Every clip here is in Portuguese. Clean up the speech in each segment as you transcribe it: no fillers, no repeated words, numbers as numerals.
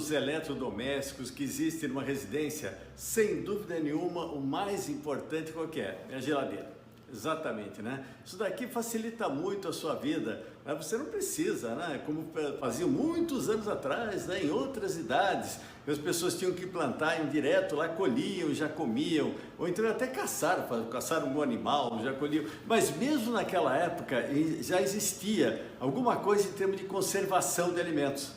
dos eletrodomésticos que existem numa residência, sem dúvida nenhuma, o mais importante qual que é? É a geladeira. Exatamente, né? Isso daqui facilita muito a sua vida, né? Você não precisa, né? Como faziam muitos anos atrás, né? Em outras idades, as pessoas tinham que plantar em direto, lá colhiam, já comiam, ou então até caçaram um animal, já colhiam. Mas mesmo naquela época já existia alguma coisa em termos de conservação de alimentos.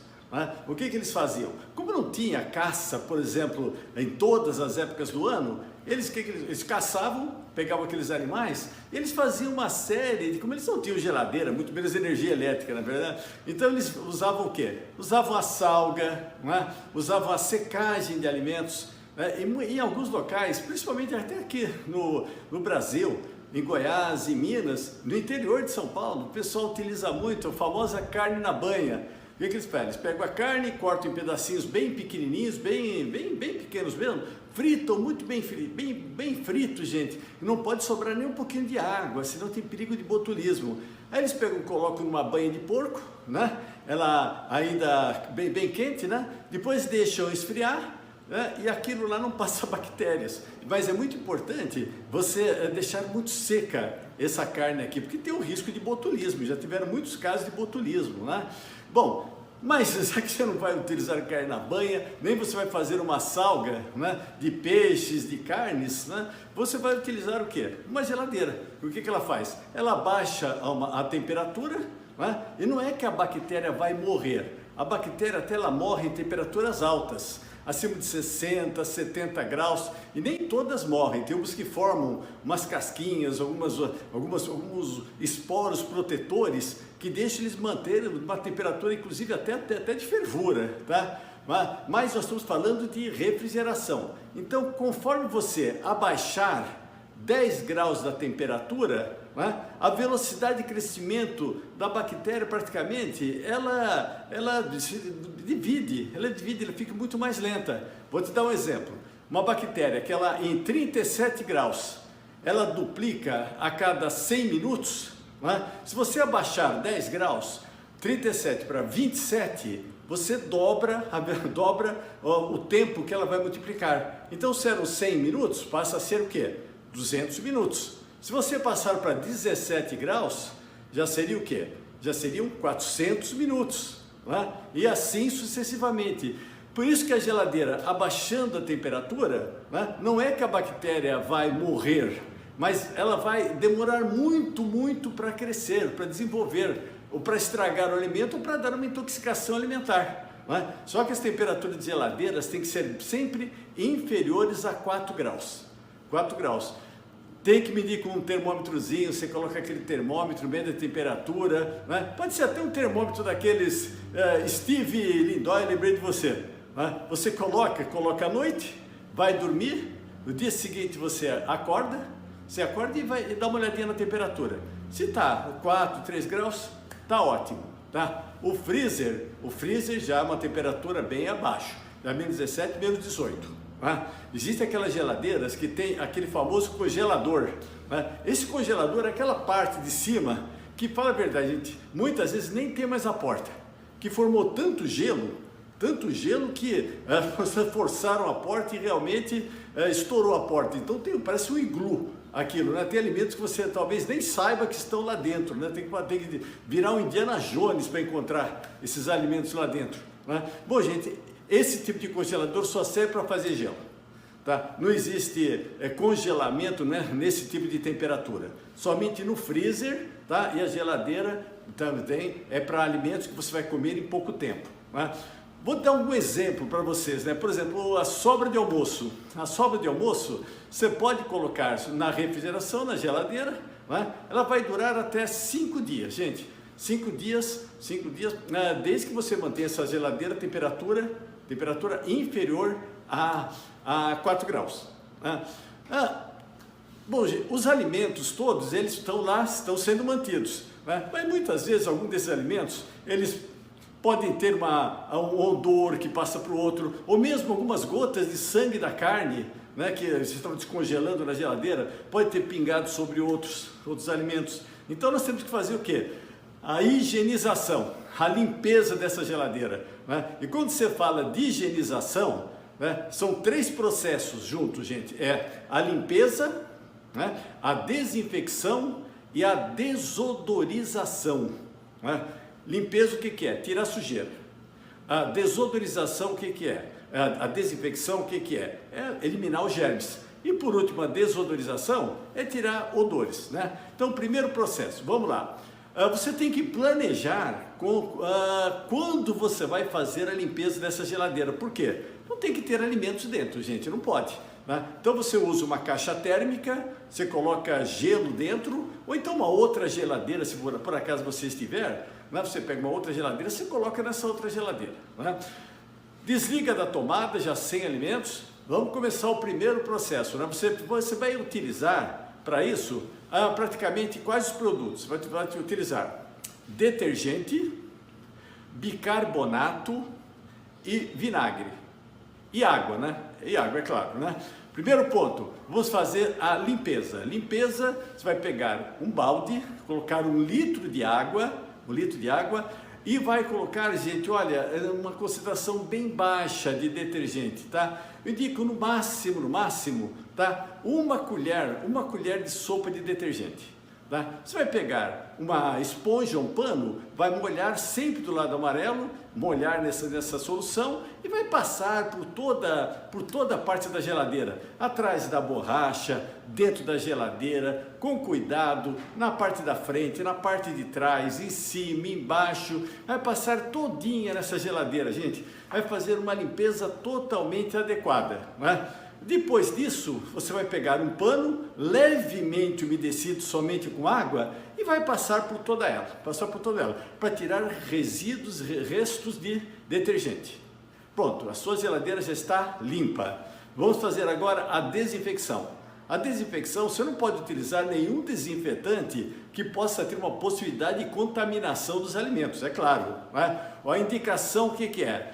O que eles faziam? Como não tinha caça, por exemplo, em todas as épocas do ano, eles caçavam, pegavam aqueles animais, e eles faziam uma série de, como eles não tinham geladeira, muito menos energia elétrica, na verdade, então eles usavam o quê? Usavam a salga, usavam a secagem de alimentos, em alguns locais, principalmente até aqui no Brasil, em Goiás, em Minas, no interior de São Paulo, o pessoal utiliza muito a famosa carne na banha. O que eles fazem? Eles pegam a carne, cortam em pedacinhos bem pequenininhos, bem pequenos mesmo, fritam muito bem frito, gente, e não pode sobrar nem um pouquinho de água, senão tem perigo de botulismo. Aí eles pegam, colocam numa banha de porco, né? Ela ainda bem quente, né? Depois deixam esfriar, né? E aquilo lá não passa bactérias. Mas é muito importante você deixar muito seca essa carne aqui, porque tem o risco de botulismo, já tiveram muitos casos de botulismo, né? Bom, mas já que você não vai utilizar carne na banha, nem você vai fazer uma salga, né, de peixes, de carnes, né, você vai utilizar o quê? Uma geladeira. O que ela faz? Ela baixa a temperatura, né, e não é que a bactéria vai morrer. A bactéria até ela morre em temperaturas altas, acima de 60, 70 graus, e nem todas morrem. Tem umas que formam umas casquinhas, alguns esporos protetores que deixam eles manterem uma temperatura, inclusive até de fervura, tá? Mas nós estamos falando de refrigeração. Então, conforme você abaixar 10 graus da temperatura, a velocidade de crescimento da bactéria praticamente, ela divide, ela fica muito mais lenta. Vou te dar um exemplo. Uma bactéria que ela em 37 graus, ela duplica a cada 100 minutos, se você abaixar 10 graus, 37 para 27, você dobra o tempo que ela vai multiplicar. Então, se eram 100 minutos, passa a ser o quê? 200 minutos. Se você passar para 17 graus, já seria o quê? Já seriam 400 minutos, e assim sucessivamente. Por isso que a geladeira, abaixando a temperatura, não é que a bactéria vai morrer, mas ela vai demorar muito para crescer, para desenvolver, ou para estragar o alimento, ou para dar uma intoxicação alimentar. Só que as temperaturas de geladeiras têm que ser sempre inferiores a 4 graus. 4 graus. Tem que medir com um termômetrozinho, você coloca aquele termômetro, mede a temperatura, Pode ser até um termômetro daqueles Steve Lindói, lembrei de você. Você coloca à noite, vai dormir, no dia seguinte você acorda e vai dar uma olhadinha na temperatura. Se está 4, 3 graus, está ótimo, tá? O freezer já é uma temperatura bem abaixo, já menos 17, menos 18. Existem aquelas geladeiras que tem aquele famoso congelador. Esse congelador é aquela parte de cima que, fala a verdade, gente, muitas vezes nem tem mais a porta, que formou tanto gelo que forçaram a porta e realmente estourou a porta. Então parece um iglu aquilo, Tem alimentos que você talvez nem saiba que estão lá dentro, Tem que virar um Indiana Jones para encontrar esses alimentos lá dentro, Bom, gente, esse tipo de congelador só serve para fazer gelo, tá? Não existe congelamento, nesse tipo de temperatura, somente no freezer, tá? E a geladeira também é para alimentos que você vai comer em pouco tempo, Vou dar um exemplo para vocês, Por exemplo, a sobra de almoço. A sobra de almoço você pode colocar na refrigeração, na geladeira, Ela vai durar até 5 dias, gente. 5 dias, desde que você mantenha essa geladeira temperatura inferior a 4 graus. Bom, gente, os alimentos todos, eles estão sendo mantidos, mas muitas vezes algum desses alimentos, eles podem ter um odor que passa para o outro, ou mesmo algumas gotas de sangue da carne, que vocês estão descongelando na geladeira, pode ter pingado sobre outros alimentos. Então nós temos que fazer o quê? A higienização, a limpeza dessa geladeira. né? E quando você fala de higienização, né, são 3 processos juntos, gente. É a limpeza, né, a desinfecção e a desodorização, né? Limpeza, o que é? Tirar sujeira. A desodorização, o que é? A desinfecção, o que é? É eliminar os germes. E por último, a desodorização é tirar odores, né? Então, primeiro processo, vamos lá. Você tem que planejar quando você vai fazer a limpeza dessa geladeira. Por quê? Não tem que ter alimentos dentro, gente, não pode, né? Então você usa uma caixa térmica, você coloca gelo dentro, ou então uma outra geladeira, se por acaso você estiver, né? Você pega uma outra geladeira, você coloca nessa outra geladeira, né? Desliga da tomada, já sem alimentos. Vamos começar o primeiro processo, né? Você vai utilizar para isso praticamente quais os produtos? Vai utilizar detergente, bicarbonato e vinagre. E água, né? E água, é claro, né? Primeiro ponto, vamos fazer a limpeza. Limpeza, você vai pegar um balde, colocar 1 litro de água, e vai colocar, gente, olha, uma concentração bem baixa de detergente, tá? Eu indico no máximo, tá? Uma colher de sopa de detergente, tá? Você vai pegar uma esponja, um pano, vai molhar sempre do lado amarelo, molhar nessa solução e vai passar por toda a parte da geladeira, atrás da borracha, dentro da geladeira, com cuidado, na parte da frente, na parte de trás, em cima, embaixo, vai passar todinha nessa geladeira, gente, vai fazer uma limpeza totalmente adequada, né? Depois disso, você vai pegar um pano levemente umedecido somente com água e vai passar por toda ela, para tirar restos de detergente. Pronto, a sua geladeira já está limpa. Vamos fazer agora a desinfecção. A desinfecção, você não pode utilizar nenhum desinfetante que possa ter uma possibilidade de contaminação dos alimentos, é claro, né? A indicação, o que é?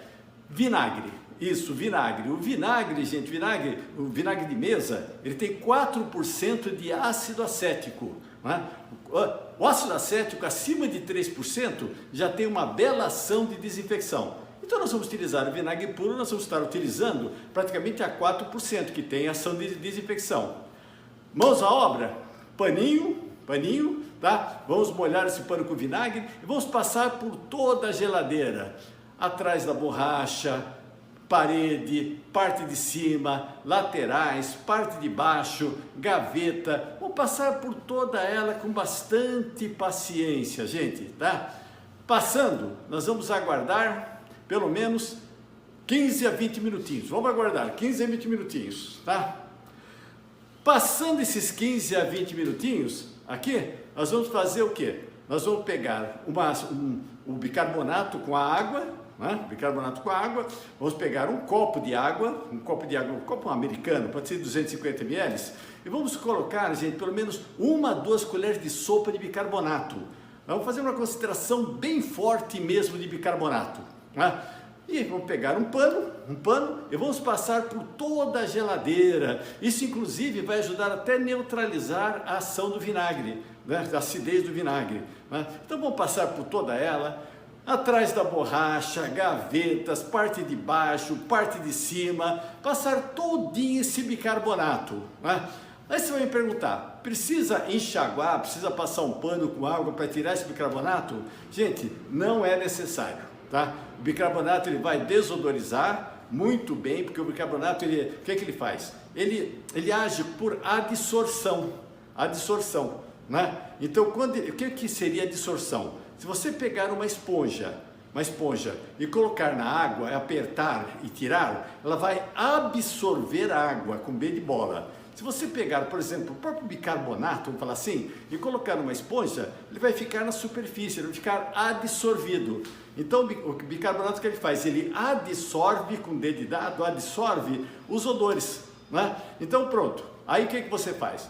Vinagre. Isso, vinagre. O vinagre, gente, o vinagre de mesa, ele tem 4% de ácido acético, né? O ácido acético acima de 3% já tem uma bela ação de desinfecção. Então nós vamos utilizar o vinagre puro, nós vamos estar utilizando praticamente a 4%, que tem ação de desinfecção. Mãos à obra, paninho, tá? Vamos molhar esse pano com vinagre e vamos passar por toda a geladeira, atrás da borracha, parede, parte de cima, laterais, parte de baixo, gaveta. Vou passar por toda ela com bastante paciência, gente, tá? Passando, nós vamos aguardar pelo menos 15 a 20 minutinhos. Vamos aguardar 15 a 20 minutinhos, tá? Passando esses 15 a 20 minutinhos, aqui, nós vamos fazer o quê? Nós vamos pegar o bicarbonato com a água, né? Bicarbonato com água, vamos pegar um copo de água, um copo americano, pode ser 250 ml, e vamos colocar, gente, pelo menos 1 a 2 colheres de sopa de bicarbonato. Vamos fazer uma concentração bem forte mesmo de bicarbonato, né? E vamos pegar um pano e vamos passar por toda a geladeira. Isso inclusive vai ajudar até a neutralizar a ação do vinagre, né? A acidez do vinagre, né? Então vamos passar por toda ela, atrás da borracha, gavetas, parte de baixo, parte de cima, passar todinho esse bicarbonato, né? Aí você vai me perguntar, precisa enxaguar, precisa passar um pano com água para tirar esse bicarbonato? Gente, não é necessário, tá? O bicarbonato ele vai desodorizar muito bem, porque o bicarbonato, o que ele faz? Ele age por adsorção, né? Então, o que seria adsorção? Se você pegar uma esponja e colocar na água, apertar e tirar, ela vai absorver a água com B de bola. Se você pegar, por exemplo, o próprio bicarbonato, vamos falar assim, e colocar numa esponja, ele vai ficar na superfície, ele vai ficar adsorvido. Então, o bicarbonato que ele faz? Ele adsorve, com D de dado, adsorve os odores, né? Então, pronto. Aí, o que você faz?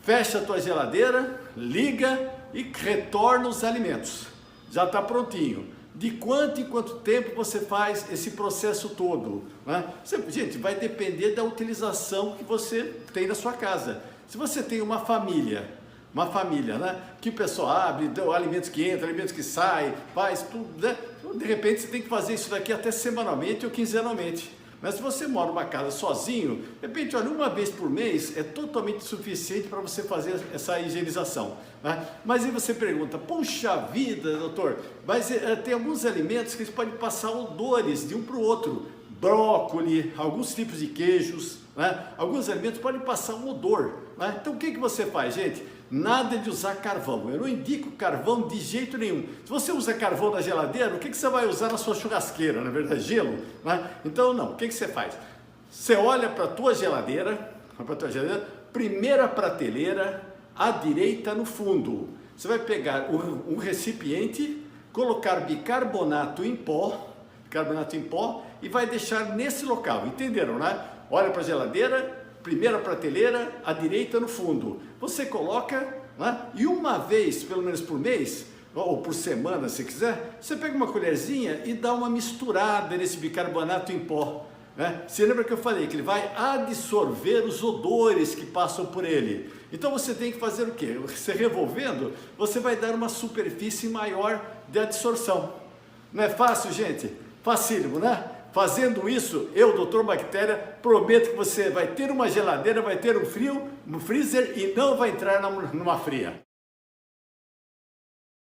Fecha a tua geladeira, liga e retorna os alimentos. Já está prontinho. De quanto em quanto tempo você faz esse processo todo, né? Gente, vai depender da utilização que você tem na sua casa. Se você tem uma família uma família, né? Que o pessoal abre, dão alimentos que entram, alimentos que saem, faz tudo, né? De repente você tem que fazer isso daqui até semanalmente ou quinzenalmente. Mas se você mora numa casa sozinho, de repente, olha, uma vez por mês é totalmente suficiente para você fazer essa higienização, né? Mas aí você pergunta, puxa vida, doutor, mas tem alguns alimentos que eles podem passar odores de um para o outro. Brócolis, alguns tipos de queijos, né? Alguns alimentos podem passar um odor, né? Então o que você faz, gente? Nada de usar carvão. Eu não indico carvão de jeito nenhum. Se você usa carvão na geladeira, o que você vai usar na sua churrasqueira? Na verdade, gelo, né? Então não, o que você faz? Você olha para a tua geladeira, primeira prateleira, à direita no fundo. Você vai pegar um recipiente, colocar bicarbonato em pó, e vai deixar nesse local, entenderam, né? Olha para a geladeira, primeira prateleira, à direita no fundo. Você coloca, né? E uma vez, pelo menos por mês, ou por semana, se quiser, você pega uma colherzinha e dá uma misturada nesse bicarbonato em pó, né? Você lembra que eu falei que ele vai absorver os odores que passam por ele? Então você tem que fazer o quê? Você revolvendo, você vai dar uma superfície maior de absorção. Não é fácil, gente? Facílimo, né? Fazendo isso, eu, Dr. Bactéria, prometo que você vai ter uma geladeira, vai ter um freezer e não vai entrar numa fria.